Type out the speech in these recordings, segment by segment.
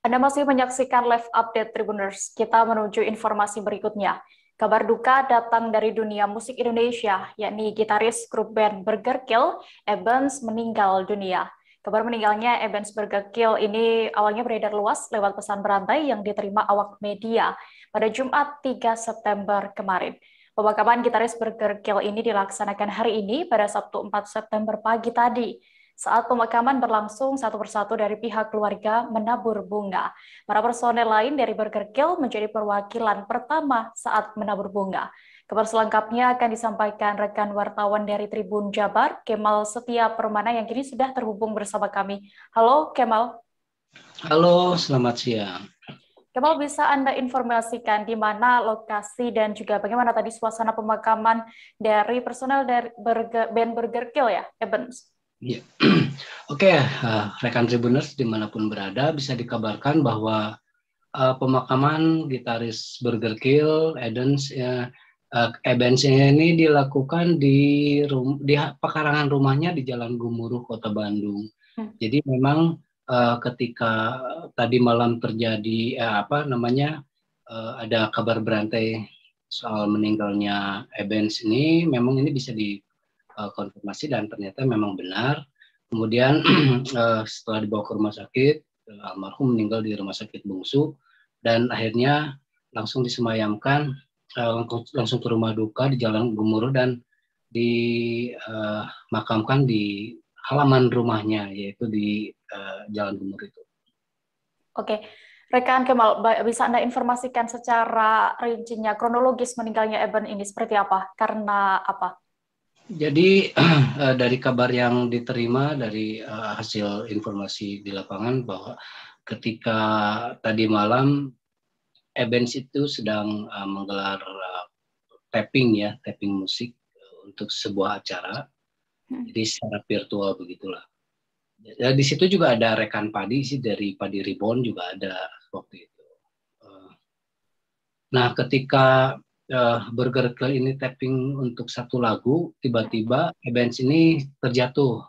Anda masih menyaksikan live update Tribuners. Kita menuju informasi berikutnya. Kabar duka datang dari dunia musik Indonesia, yakni gitaris grup band Burger Kill, Ebens, meninggal dunia. Kabar meninggalnya Ebens Burger Kill ini awalnya beredar luas lewat pesan berantai yang diterima awak media pada Jumat 3 September kemarin. Pemakaman gitaris Burger Kill ini dilaksanakan hari ini pada Sabtu 4 September pagi tadi. Saat pemakaman berlangsung, satu persatu dari pihak keluarga menabur bunga. Para personel lain dari Burger Kill menjadi perwakilan pertama saat menabur bunga. Kabar selengkapnya akan disampaikan rekan wartawan dari Tribun Jabar, Kemal Setia Permana, yang kini sudah terhubung bersama kami. Halo, Kemal. Halo, selamat siang. Kemal, bisa Anda informasikan di mana lokasi dan juga bagaimana tadi suasana pemakaman dari personel dari band Burger Kill ya, Ebens? Ya. Oke, rekan Tribuners dimanapun berada, bisa dikabarkan bahwa pemakaman gitaris Burger Kill, Ebens ini dilakukan di pekarangan rumahnya di Jalan Gumuruh, Kota Bandung. Jadi memang ketika tadi malam terjadi ada kabar berantai soal meninggalnya Ebens ini, memang ini bisa konfirmasi dan ternyata memang benar. Kemudian setelah dibawa ke rumah sakit, almarhum meninggal di rumah sakit Bungsu dan akhirnya langsung disemayamkan langsung ke rumah duka di Jalan Gumuruh dan dimakamkan di halaman rumahnya, yaitu di Jalan Gumuruh itu. Oke, rekan Kemal, bisa Anda informasikan secara rincinya kronologis meninggalnya Eben ini seperti apa? Karena apa? Jadi dari kabar yang diterima dari hasil informasi di lapangan bahwa ketika tadi malam Ebens itu sedang menggelar tapping musik untuk sebuah acara, jadi secara virtual begitulah. Ya, di situ juga ada rekan Padi sih dari Padi Reborn juga ada waktu itu. Nah, ketika Burger Kill ini tapping untuk satu lagu, tiba-tiba Ebens ini terjatuh.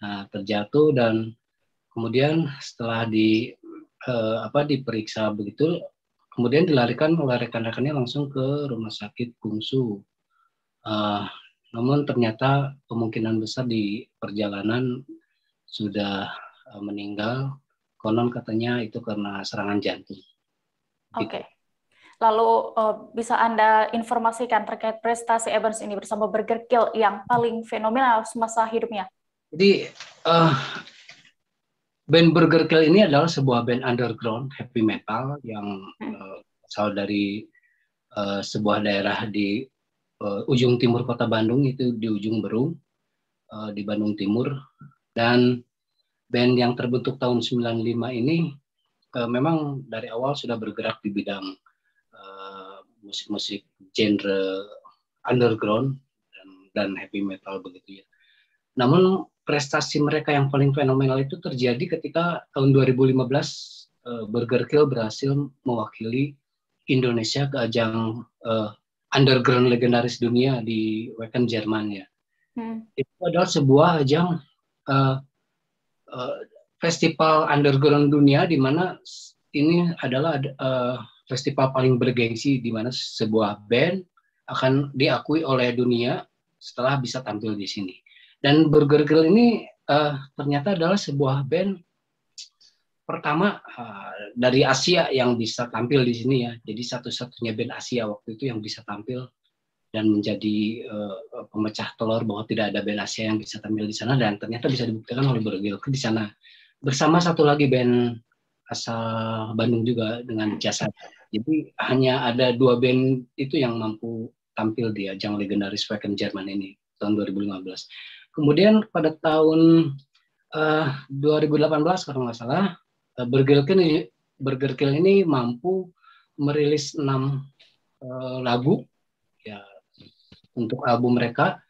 Nah, terjatuh dan kemudian setelah diperiksa begitu, kemudian dilarikan oleh rekan-rekannya langsung ke rumah sakit Bungsu. Namun ternyata kemungkinan besar di perjalanan sudah meninggal. Konon katanya itu karena serangan jantung. Oke. Lalu bisa Anda informasikan terkait prestasi Ebens ini bersama Burger Kill yang paling fenomenal semasa hidupnya? Jadi band Burger Kill ini adalah sebuah band underground heavy metal yang asal dari sebuah daerah di ujung timur kota Bandung, itu di ujung Berung, di Bandung Timur. Dan band yang terbentuk tahun 95 ini memang dari awal sudah bergerak di bidang musik-musik genre underground dan heavy metal begitu ya. Namun prestasi mereka yang paling fenomenal itu terjadi ketika tahun 2015 Burger Kill berhasil mewakili Indonesia ke ajang underground legendaris dunia di Wacken, Jerman ya. Itu adalah sebuah ajang festival underground dunia di mana ini adalah festival paling bergengsi di mana sebuah band akan diakui oleh dunia setelah bisa tampil di sini. Dan Burger Kill ini ternyata adalah sebuah band pertama dari Asia yang bisa tampil di sini ya. Jadi satu-satunya band Asia waktu itu yang bisa tampil dan menjadi pemecah telur bahwa tidak ada band Asia yang bisa tampil di sana, dan ternyata bisa dibuktikan oleh Burger Kill di sana. Bersama satu lagi band asal Bandung juga dengan Jasa. Jadi hanya ada dua band itu yang mampu tampil di ajang legendaris Wacken Jerman ini tahun 2015. Kemudian pada tahun 2018 kalau nggak salah, Burger Kill ini mampu merilis 6 lagu ya untuk album mereka,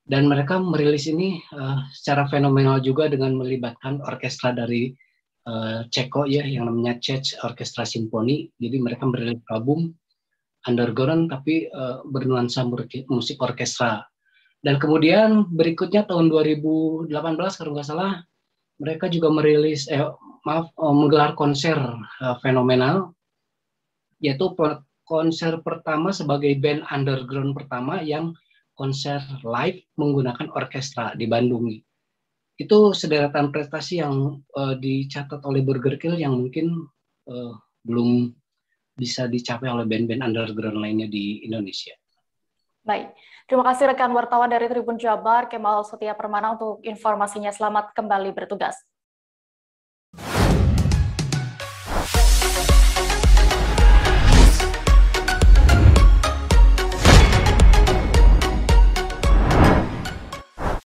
dan mereka merilis ini secara fenomenal juga dengan melibatkan orkestra dari Ceko ya yang namanya Czech Orkestra Simfoni. Jadi mereka merilis album underground tapi bernuansa musik orkestra. Dan kemudian berikutnya tahun 2018 kalau nggak salah mereka juga merilis menggelar konser fenomenal, yaitu konser pertama sebagai band underground pertama yang konser live menggunakan orkestra di Bandung. Itu sederetan prestasi yang dicatat oleh Burger Kill yang mungkin belum bisa dicapai oleh band-band underground lainnya di Indonesia. Baik, terima kasih rekan wartawan dari Tribun Jabar, Kemal Setia Permana untuk informasinya. Selamat kembali bertugas.